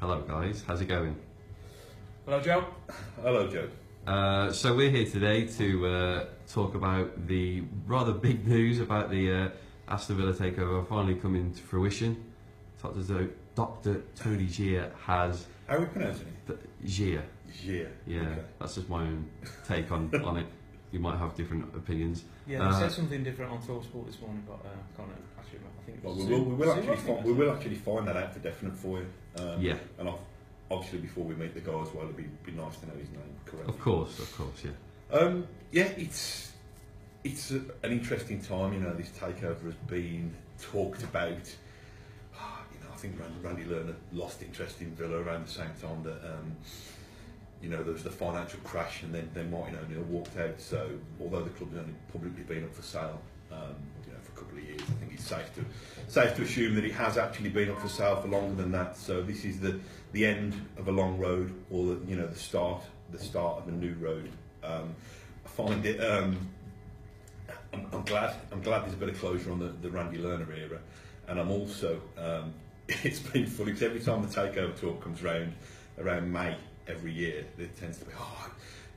Hello guys, how's it going? Hello, Joe. Hello, Joe. So we're here today to talk about the rather big news about the Aston Villa takeover finally coming to fruition. Dr. Tony Gier has... How are we pronouncing it? Gier. Gier. Yeah, Okay. that's just my own take on it. You might have different opinions. Yeah, they said something different on TalkSport this morning, but can't actually remember. I think it Well, was we will actually find that out for definite for you. Yeah. And obviously, before we meet the guy as well, it'd be nice to know his name correctly. Of course, yeah. Yeah, it's an interesting time. You know, this takeover has been talked about. I think Randy Lerner lost interest in Villa around the same time that there was the financial crash, and then Martin O'Neill walked out. So although the club has only publicly been up for sale, for a couple of years, I think it's safe to assume that it has actually been up for sale for longer than that. So this is the end of a long road, or the start of a new road. I find it. I'm glad there's a bit of closure on the Randy Lerner era, and I'm also. It's been funny because every time the takeover talk comes around May every year, there tends to be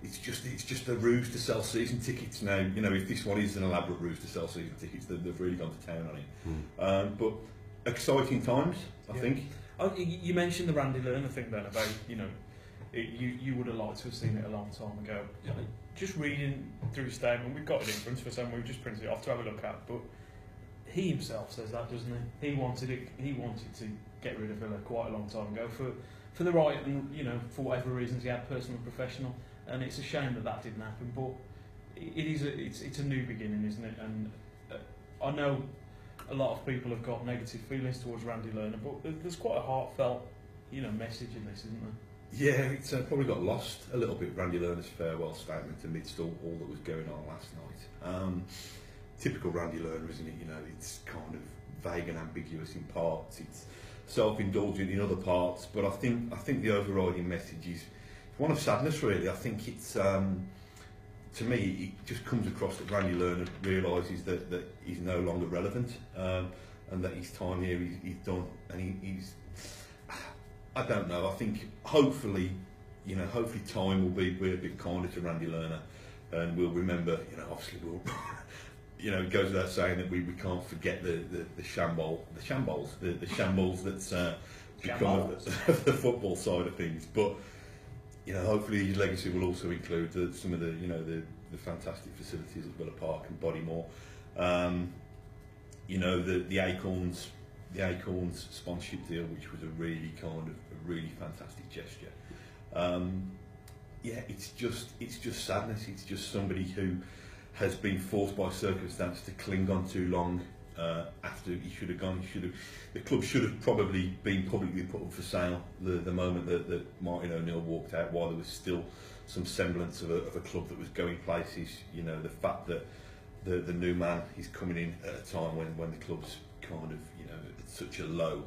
it's just a ruse to sell season tickets now. If this one is an elaborate ruse to sell season tickets, they've really gone to town on it. But exciting times, I think. Oh, you mentioned the Randy Lerner thing then about you would have liked to have seen it a long time ago. Just reading through his statement, we've got it in front of us and we've just printed it off to have a look at, but he himself says that, doesn't he? He wanted to get rid of Villa quite a long time ago for the right and for whatever reasons he had, personal and professional, and it's a shame that didn't happen. But it's a new beginning, isn't it? And I know a lot of people have got negative feelings towards Randy Lerner, but there's quite a heartfelt message in this, isn't there? Yeah, it's probably got lost a little bit, Randy Lerner's farewell statement amidst all that was going on last night. Typical Randy Lerner, isn't it? It's kind of vague and ambiguous in parts. It's self-indulgent in other parts. But I think the overriding message is one of sadness, really. I think it's to me it just comes across that Randy Lerner realises that he's no longer relevant, and that his time here he's done, and he's. I don't know. I think hopefully time will be a bit kinder to Randy Lerner, and we'll remember. Obviously we'll. It goes without saying that we can't forget the shambles that's become of the football side of things. But hopefully his legacy will also include some of the fantastic facilities at Villa Park and Bodymore. The Acorns sponsorship deal, which was a really fantastic gesture. It's just sadness. It's just somebody who has been forced by circumstance to cling on too long after he should have gone. The club should have probably been publicly put up for sale the moment that Martin O'Neill walked out, while there was still some semblance of a club that was going places. The fact that the new man is coming in at a time when the club's kind of at such a low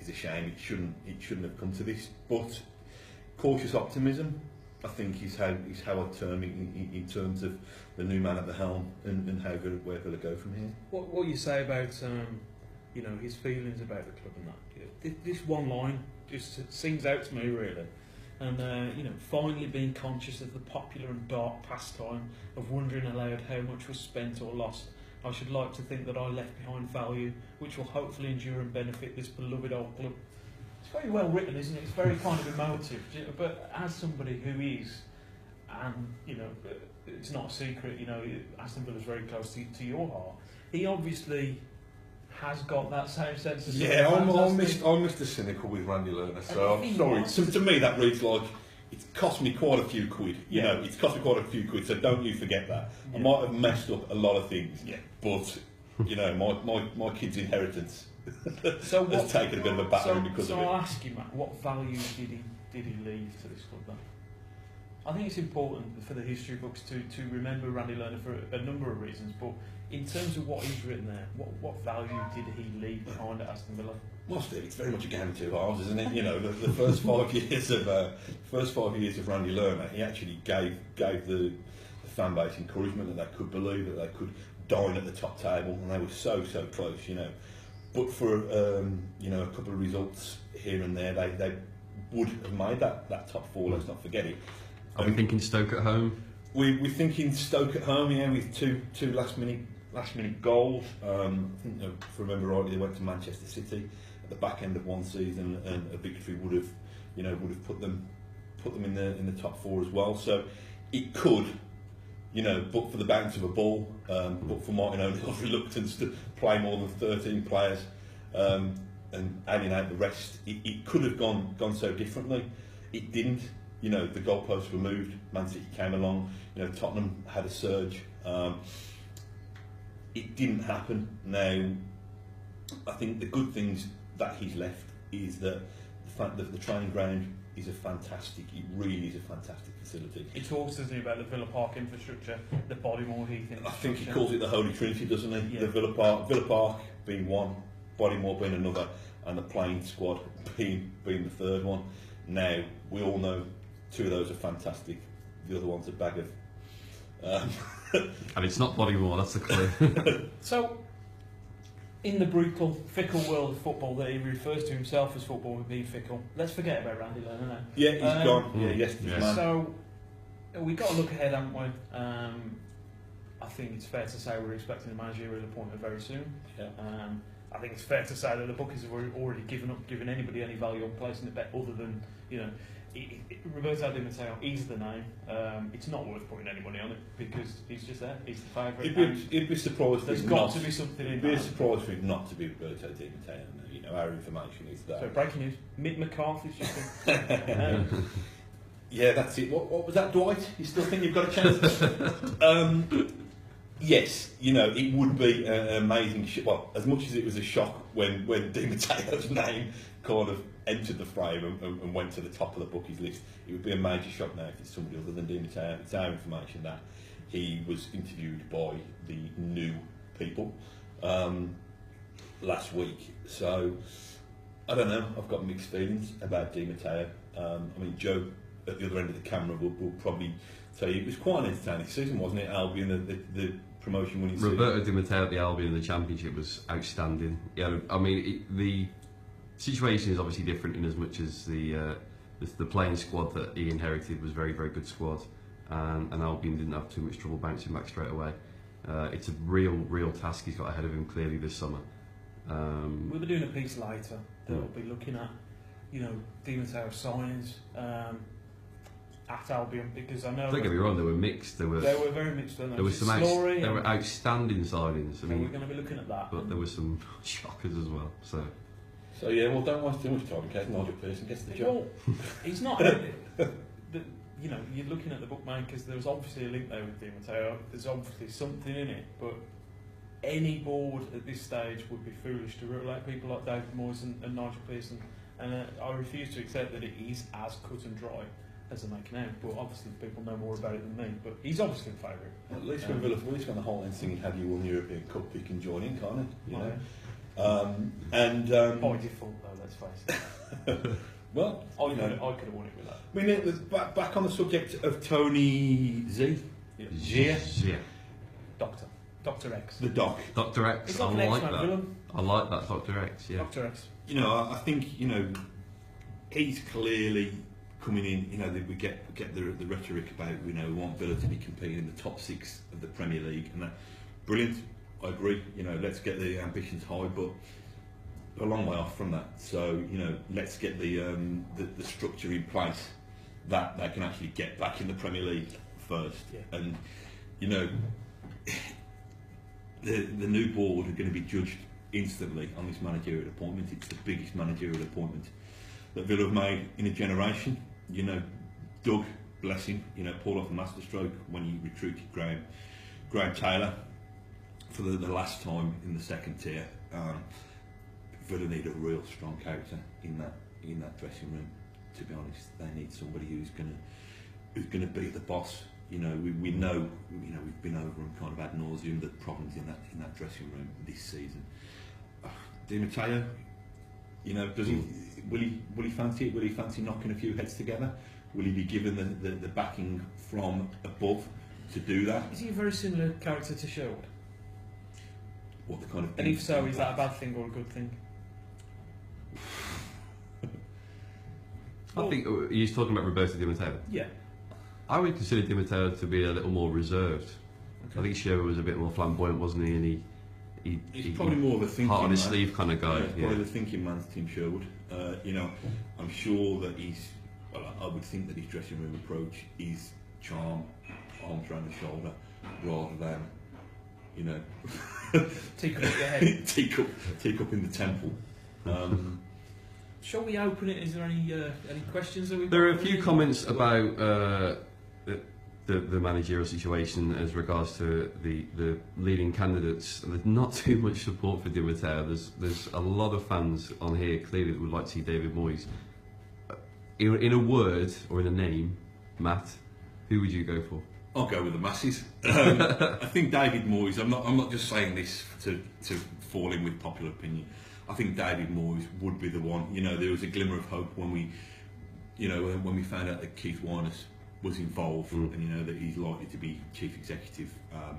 is a shame. It shouldn't have come to this. But cautious optimism, I think, is how I'd term it in terms of the new man at the helm and where Villa go from here. What you say about his feelings about the club and that. This one line just sings out to me, really. And finally being conscious of the popular and dark pastime of wondering aloud how much was spent or lost, I should like to think that I left behind value which will hopefully endure and benefit this beloved old club. It's very well written, isn't it? It's very kind of emotive. But as somebody who is, and it's not a secret, Aston Villa's very close to your heart. He obviously has got that same sense of. Yeah, I'm Mr. Cynical with Randy Lerner, so I'm sorry. So to me, that reads like it's cost me quite a few quid. It's cost me quite a few quid. So don't you forget that. Yeah. I might have messed up a lot of things, but my kid's inheritance. Has taken a bit of a battering because of it. So I'll ask you, Matt, what value did he leave to this club then? I think it's important for the history books to remember Randy Lerner for a number of reasons, but in terms of what he's written there, what value did he leave behind at Aston Villa? Well, Steve, it's very much a game of two halves, isn't it? The first 5 years of Randy Lerner, he actually gave the fan base encouragement that they could believe that they could dine at the top table, and they were so close. But for a couple of results here and there, they would have made that top four. Let's not forget it. Are we thinking Stoke at home? We're thinking Stoke at home, yeah, with two last minute goals. I think, if I remember rightly, they went to Manchester City at the back end of one season, and a victory would have put them in the top four as well. So it could, but for the bounce of a ball, but for Martin O'Neill's reluctance to play more than 13 players and alienate the rest, it could have gone so differently. It didn't. The goalposts were moved. Man City came along. Tottenham had a surge. It didn't happen. Now, I think the good things that he's left is that the fact that the training ground is it really is a fantastic facility. He talks, doesn't he, about the Villa Park infrastructure, the Bodymore Heath infrastructure. I think he calls it the Holy Trinity, doesn't he? Yeah. The Villa Park being one, Bodymore being another, and the playing squad being the third one. Now, we all know two of those are fantastic. The other one's a bag of... And it's not Bodymore, that's the clue. So, in the brutal, fickle world of football that he refers to himself as football being fickle, let's forget about Randy Lerner now. Yeah, he's gone. Yeah, yesterday's man. So, we've got to look ahead, haven't we? I think it's fair to say we're expecting a managerial appointment very soon. Yeah. I think it's fair to say that the bookies have already given anybody any value on placing a bet other than, Roberto Di Matteo, he's the name. It's not worth putting any money on it because he's just there. He's the favourite. It'd be surprised. There's got to be something in It'd be a that. surprise for it not to be Roberto Di Matteo. Our information is that. So breaking news: Mick McCarthy's just. Yeah, that's it. What was that, Dwight? You still think you've got a chance? Yes, it would be an amazing. Well, as much as it was a shock when Di Matteo's name kind of entered the frame and went to the top of the bookies list, it would be a major shock now if it's somebody other than Di Matteo. It's our information that he was interviewed by the new people last week. So I don't know. I've got mixed feelings about Di Matteo. Joe at the other end of the camera will probably tell you it was quite an entertaining season, wasn't it? Albion, the promotion winning season. Roberto Di Matteo at the Albion in the Championship was outstanding. Yeah, the situation is obviously different in as much as the playing squad that he inherited was very, very good squad, and Albion didn't have too much trouble bouncing back straight away. It's a real task he's got ahead of him clearly this summer. We'll be doing a piece later that will be looking at, Di Matteo signings at Albion, because I know. Don't get me wrong, they were mixed. They were very mixed. There was some there were outstanding signings. We're going to be looking at that. But there were some shockers as well. So yeah, well, don't waste too much time in case Nigel Pearson gets the job. Well, he's not. You're looking at the bookmakers. There's obviously a link there with Di Matteo. There's obviously something in it, but any board at this stage would be foolish to rule out people like David Moyes and Nigel Pearson. And I refuse to accept that it is as cut and dry as they're making out. But obviously, people know more about it than me. But he's obviously a favourite. At least when Villa Voice won the whole end singing "Have You Won the European Cup?" he can join in, can't he? By default, though, let's face it. Well, I could have won it with that. I mean, back on the subject of Tony Z. Yeah. Dr. X. The Doc. Dr. X. He's I like an like X-Man that. villain. I like that, Dr. X. Yeah. Dr. X. I think he's clearly coming in. We get the rhetoric about we want Villa to be competing in the top 6 of the Premier League, and that brilliant. I agree. Let's get the ambitions high, but a long way off from that. So let's get the structure in place that they can actually get back in the Premier League first. Yeah. And the new board are going to be judged instantly on this managerial appointment. It's the biggest managerial appointment that Villa have made in a generation. Doug, bless him, pulled off a masterstroke when he recruited Graham Taylor for the last time in the second tier. Villa need a real strong character in that dressing room. To be honest, they need somebody who's going to be the boss. We know we've been over and kind of ad nauseum the problems in that dressing room this season. Di Matteo, does he will he fancy it? Will he fancy knocking a few heads together? Will he be given the backing from above to do that? Is he a very similar character to Sherwood? What the kind of? And if so, is that a bad thing or a good thing? I think he's talking about Roberto Di Matteo. Yeah. I would consider Di Matteo to be a little more reserved. Okay. I think Shearer was a bit more flamboyant, wasn't he? And he's probably more of a thinking heart on his man. sleeve kind of guy. Yeah, probably the thinking man's Tim Sherwood. You know, I'm sure that I would think that his dressing room approach is charm, arms around the shoulder, rather than, you know, Teacup at your head. teacup in the temple. Shall we open it? Is there any questions that we've There are a got? few comments about the managerial situation as regards to the leading candidates. There's not too much support for Di Matteo. There's a lot of fans on here clearly that would like to see David Moyes. In a word or in a name, Matt, who would you go for? I'll go with the masses. I think David Moyes. I'm not just saying this to fall in with popular opinion. I think David Moyes would be the one. You know, there was a glimmer of hope when we found out that Keith Wirnes was involved, and you know that he's likely to be chief executive of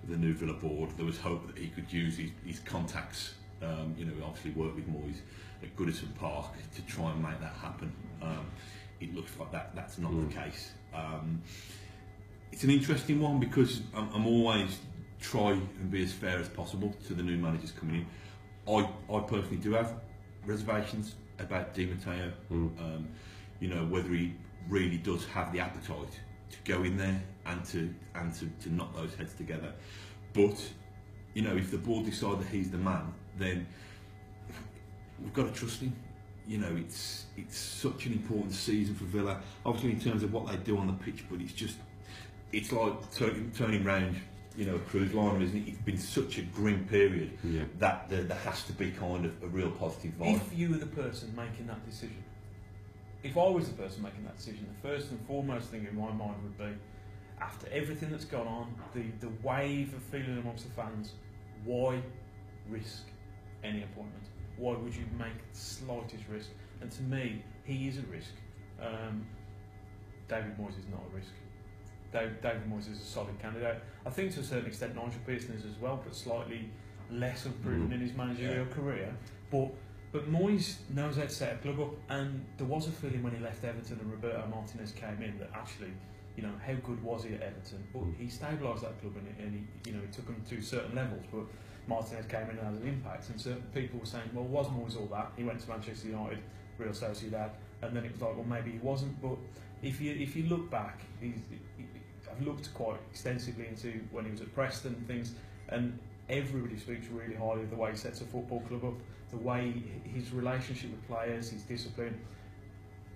the new Villa board. There was hope that he could use his contacts. You know, he obviously worked with Moyes at Goodison Park to try and make that happen. It looks like that's not the case. It's an interesting one because I'm always try and be as fair as possible to the new managers coming in. I personally do have reservations about Di Matteo. You know, whether he really does have the appetite to go in there and to knock those heads together. But you know, if the board decide that he's the man, then we've got to trust him. You know, it's such an important season for Villa, obviously in terms of what they do on the pitch, but it's like turning round, you know, a cruise liner, isn't it? It's been such a grim period that there has to be kind of a real positive vibe. If you were the person making that decision, if I was the person making that decision, the first and foremost thing in my mind would be, after everything that's gone on, the wave of feeling amongst the fans, why risk any appointment? Why would you make the slightest risk? And to me, he is a risk. David Moyes is not a risk. David Moyes is a solid candidate. I think to a certain extent Nigel Pearson is as well, but slightly less unproven in his managerial career. But Moyes knows how to set a club up, and there was a feeling when he left Everton and Roberto Martinez came in that actually, you know, how good was he at Everton? But he stabilised that club and he, you know, he took them to certain levels. But Martinez came in and had an impact, and certain people were saying, well, was Moyes all that? He went to Manchester United, Real Sociedad, and then it was like, well, maybe he wasn't. But if you look back, I've looked quite extensively into when he was at Preston and things, and everybody speaks really highly of the way he sets a football club up, the way his relationship with players, his discipline.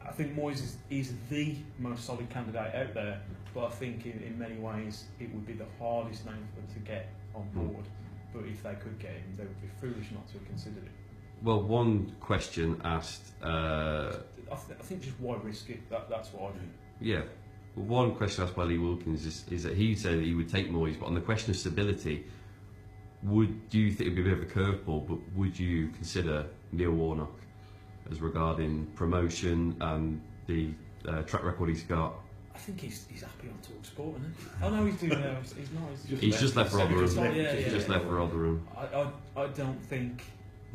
I think Moyes is the most solid candidate out there, but I think in many ways it would be the hardest name for them to get on board. But if they could get him, they would be foolish not to have considered it. Well, one question asked. I think just why risk it? That's what I do. Yeah. Well, one question asked by Lee Wilkins is that he said that he would take Moyes, but on the question of stability, do you think it'd be a bit of a curveball? But would you consider Neil Warnock as regarding promotion and the track record he's got? I think he's happy on TalkSport, isn't he? Oh no, he's doing. He's not. He's just left Rotherham. He's just left Rotherham. I don't think.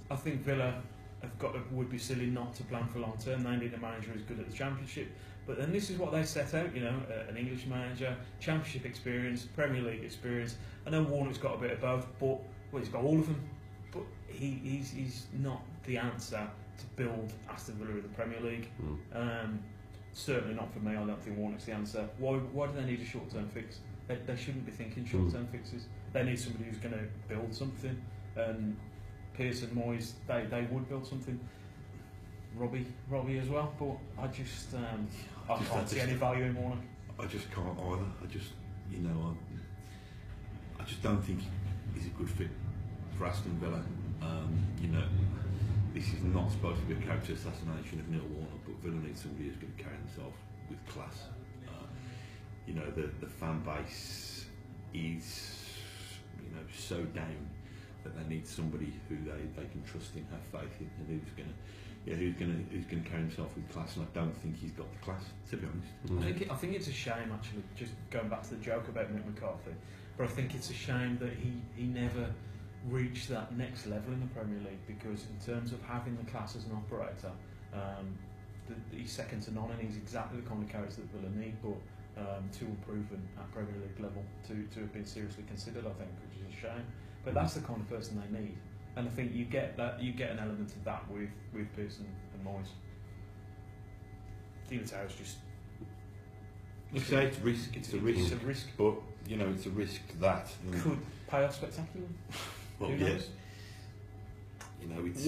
I think Villa would be silly not to plan for long term. They need a manager who's good at the Championship. But then this is what they set out, you know, an English manager, Championship experience, Premier League experience. I know Warnock's got a bit of both, but he's got all of them. But he's not the answer to build Aston Villa in the Premier League. Certainly not for me. I don't think Warnock's the answer. Why do they need a short-term fix? They shouldn't be thinking short-term fixes. They need somebody who's going to build something. And Pearson, Moyes, they would build something. Robbie as well. But I can't see any value in Warnock. I just can't either. I just don't think he's a good fit for Aston Villa. You know, this is not supposed to be a character assassination of Neil Warnock, but Villa needs somebody who's going to carry themselves with class. You know, the fan base is, you know, so down that they need somebody who they can trust in, have faith in, and who's going to carry himself with class. And I don't think he's got the class, to be honest. I think it's a shame, actually, just going back to the joke about Mick McCarthy, but I think it's a shame that he never reached that next level in the Premier League, because in terms of having the class as an operator, he's second to none, and he's exactly the kind of character that Villa need, but too unproven at Premier League level to have been seriously considered, I think, which is a shame. But that's the kind of person they need, and I think you get an element of that with Pearson and Moyes. Di Matteo's just. You say it's risk. It's a risk, but you know it's a risk that could pay off spectacularly. Well, Who knows? You know, it's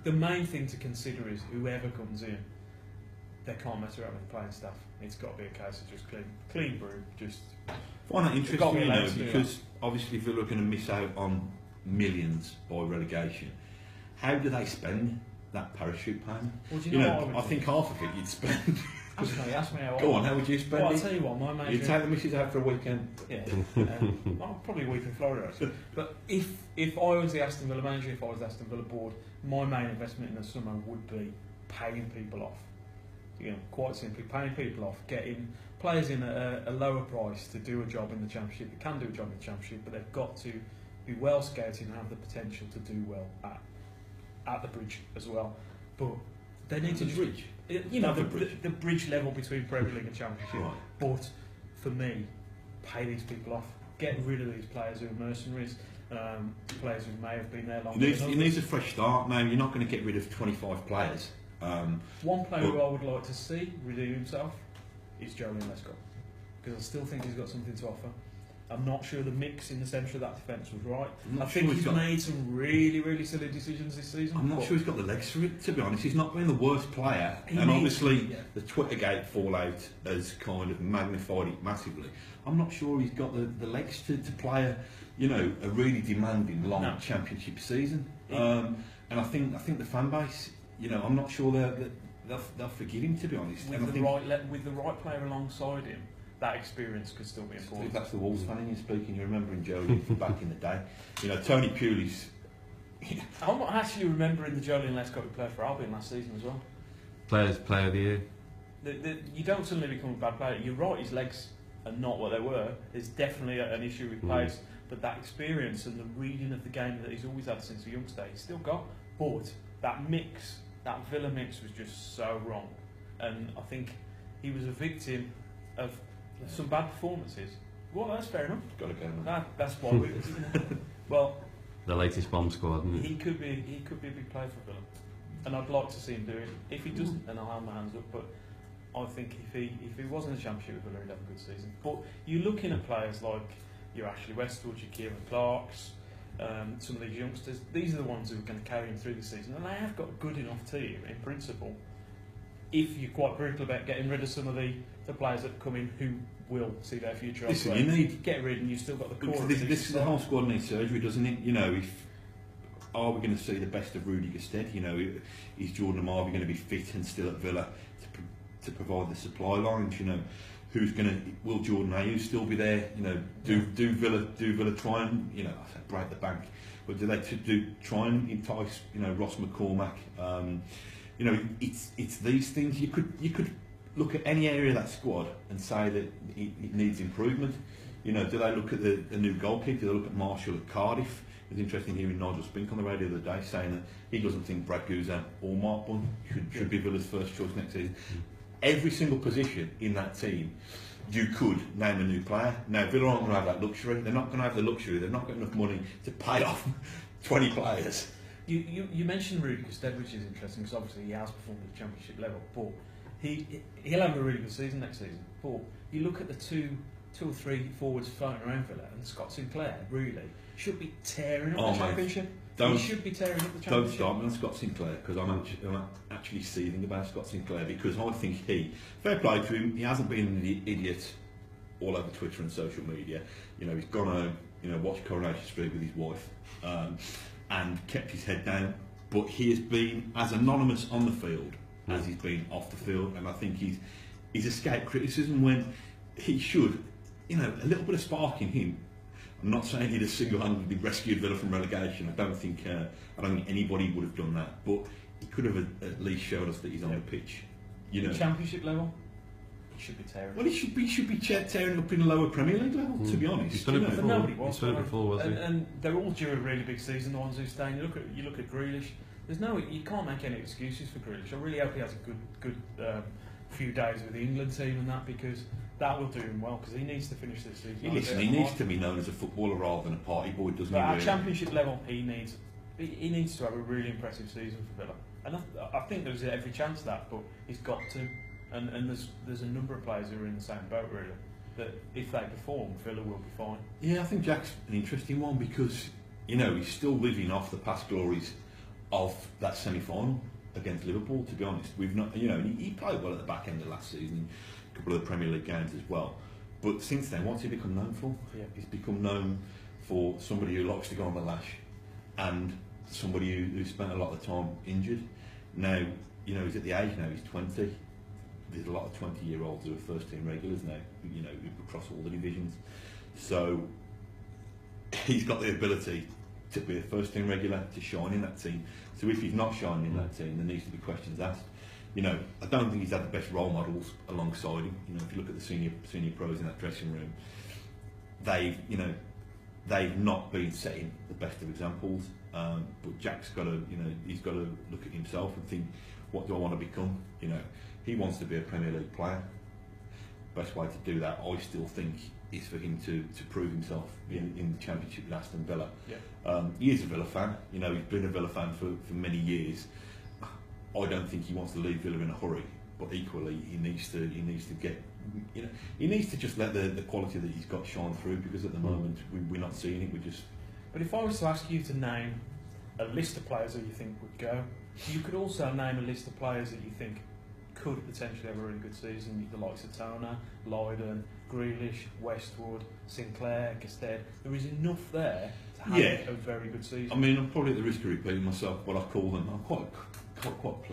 the main thing to consider is whoever comes in, they can't mess around with the playing staff. It's got to be a case of just clean brew. Just find that interesting, you know, to because obviously Villa are going to miss out on millions by relegation. How do they spend that parachute payment? Well, you know, I think half of it you'd spend. Ask me how. Go on, how would you spend it? I'll tell you what, my major. You'd take the missus out for a weekend. Yeah, probably a week in Florida actually. But if I was the Aston Villa manager, if I was the Aston Villa board, my main investment in the summer would be paying people off. You know, quite simply, paying people off, getting players in at a lower price to do a job in the Championship. They can do a job in the Championship, but they've got to be well scouted and have the potential to do well at the bridge as well. But they need to bridge. You know, the bridge level between Premier League and Championship. Right. But for me, pay these people off. Get rid of these players who are mercenaries, players who may have been there longer. It needs a fresh start. Now, you're not going to get rid of 25 players. One player who I would like to see redeem himself is Joe Lescott, because I still think he's got something to offer. I'm not sure the mix in the centre of that defence was right. I think he's made some really, really silly decisions this season. I'm not sure he's got the legs for it, to be honest. He's not been the worst player. And obviously, the Twittergate fallout has kind of magnified it massively. I'm not sure he's got the legs to play a really demanding, long Championship season. And I think the fan base, I'm not sure they'll forgive him, to be honest. With the right player alongside him, that experience could still be important. If that's the Wolves fan in you speaking, you're remembering Jolie from back in the day. Tony Pulis. I'm not actually remembering the Jolien Lescott who played for Albion last season as well. Player of the year. You don't suddenly become a bad player. You're right, his legs are not what they were. There's definitely an issue with pace, but that experience and the reading of the game that he's always had since a youngster, he's still got. But that Villa mix was just so wrong. And I think he was a victim of some bad performances. Well, that's fair enough. Got to go, man. That's why we. Well, the latest bomb squad. Isn't it? He could be a big player for Villa, and I'd like to see him do it. If he doesn't, then I'll have my hands up. But I think if he was in the Championship with Villa, he'd have a good season. But you're looking at players like your Ashley Westwood, your Kieran Clarks, some of these youngsters. These are the ones who are going to carry him through the season, and they have got a good enough team in principle. If you're quite brutal about getting rid of some of the players that come in who will see their future elsewhere, you need get rid, and you've still got the core. The whole squad needs surgery, doesn't it? Are we going to see the best of Rudy Gusted? Is Jordan Amavi going to be fit and still at Villa to provide the supply lines? Will Jordan Ayew still be there? Do Villa try and I say break the bank, but do they try and entice Ross McCormack? It's these things. You could look at any area of that squad and say that it needs improvement. Do they look at the new goalkeeper? Do they look at Marshall at Cardiff? It was interesting hearing Nigel Spink on the radio the other day saying that he doesn't think Brad Guzan or Mark Bunn should be Villa's first choice next season. Every single position in that team, you could name a new player. Now, Villa aren't going to have that luxury. They're not going to have the luxury. They've not got enough money to pay off 20 players. You mentioned Rudy Gusted, which is interesting because obviously he has performed at the Championship level, but he'll have a really good season next season. But you look at the two or three forwards floating around Villa, and Scott Sinclair really should be tearing up the Championship. He should be tearing up the Championship. Don't start me on Scott Sinclair, because I'm actually seething about Scott Sinclair, because I think fair play to him, he hasn't been an idiot all over Twitter and social media. He's gone home, watched Coronation Street with his wife, and kept his head down. But he has been as anonymous on the field as he's been off the field, and I think he's escaped criticism when he should. A little bit of spark in him. I'm not saying he'd have single-handedly rescued Villa from relegation. I don't think anybody would have done that, but he could have at least showed us that he's on the pitch. Championship level, he should be tearing. Well, he should be tearing up in a lower Premier League level. To be honest, he's done it before. But nobody was. He's done it before, wasn't he? And they're all due a really big season. The ones who stay. You look at Grealish. you can't make any excuses for Grealish. I really hope he has a good few days with the England team and that, because that will do him well, because he needs to finish this season. Listen, he needs to be known as a footballer rather than a party boy, doesn't but he? At Really? Championship level, he needs to have a really impressive season for Villa, and I think there's every chance of that, but he's got to. And there's a number of players who are in the same boat, really, that if they perform, Villa will be fine. Yeah, I think Jack's an interesting one because, you know, he's still living off the past glories of that semi-final against Liverpool, to be honest. We've not, you know, he played well at the back end of last season, a couple of the Premier League games as well. But since then, what's he become known for? Yeah. He's become known for somebody who likes to go on the lash and somebody who spent a lot of the time injured. Now, you know, he's at the age now, he's 20. There's a lot of 20-year-olds who are first-team regulars now, you know, across all the divisions. So he's got the ability to be a first-team regular, to shine in that team. So if he's not shining in that team, there needs to be questions asked. You know, I don't think he's had the best role models alongside him. You know, if you look at the senior pros in that dressing room, they've not been setting the best of examples. But Jack's got to, you know, he's got to look at himself and think, what do I want to become? You know, he wants to be a Premier League player. Best way to do that, I still think, is for him to prove himself in the Championship with Aston Villa. Yeah. He is a Villa fan. You know, he's been a Villa fan for many years. I don't think he wants to leave Villa in a hurry, but equally he needs to get, you know, he needs to just let the quality that he's got shine through, because at the moment we're not seeing it. But if I was to ask you to name a list of players that you think would go, you could also name a list of players that you think could potentially have a really good season, the likes of Tona, Lydon, Grealish, Westwood, Sinclair, Gested. There is enough there to have a very good season. I mean, I'm probably at the risk of repeating myself, but I call them. I'm quite pleased